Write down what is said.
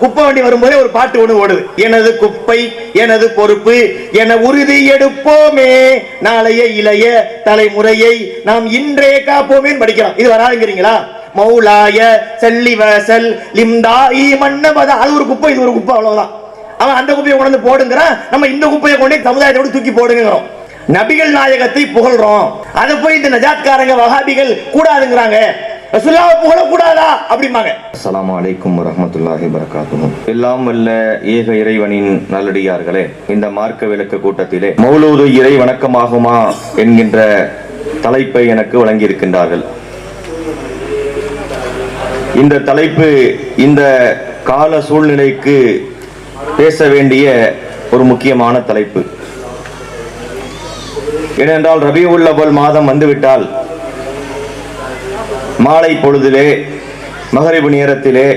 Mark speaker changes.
Speaker 1: குப்பை வண்டி வரும்போதே ஒரு பாட்டு ஒண்ணு ஓடுது. எனது குப்பை எனது பொறுப்பு என உறுதி எடுப்போமே, நாளைய இளைய தலைமுறையை நாம் இன்றே காப்போமே படிக்கிறோம். இது வராதுங்கிறீங்களா? மௌலாய செல்லிவசல் லிம்தாயி மன்னபத, அது ஒரு குப்பை, இது ஒரு குப்பை, அவ்வளவுதான். அவன் அந்த குப்பையை கொண்டு போடுங்கிறான், நம்ம இந்த குப்பையை கொண்டு சமுதாயத்தோடு தூக்கி போடுங்கிறோம். நபிகள் நாயகத்தை புகழ்றோம், அதை போய் இந்த நஜாத்காரங்க வஹாபிகள் கூடாதுங்கிறாங்க. ரசூலுல்லாஹ் புகழ கூடாதா அப்படிம்பாங்க.
Speaker 2: அஸ்ஸலாமு அலைக்கும் வரஹ்மத்துல்லாஹி வபரகாத்துஹு. எல்லாம் வல்ல ஏக இறைவனின் நல்லடியார்களே, இந்த மார்க்க விளக்க கூட்டத்திலே மௌலூது இறை வணக்கமாகுமா என்கின்ற தலைப்பை எனக்கு வழங்கி இருக்கின்றார்கள். இந்த தலைப்பு இந்த கால சூழ்நிலைக்கு பேச வேண்டிய ஒரு முக்கியமான தலைப்பு. ஏனென்றால் ரபியுல் அவ்வல் மாதம் வந்துவிட்டால் மாலை பொழுதிலே மகரிபு நேரத்திலே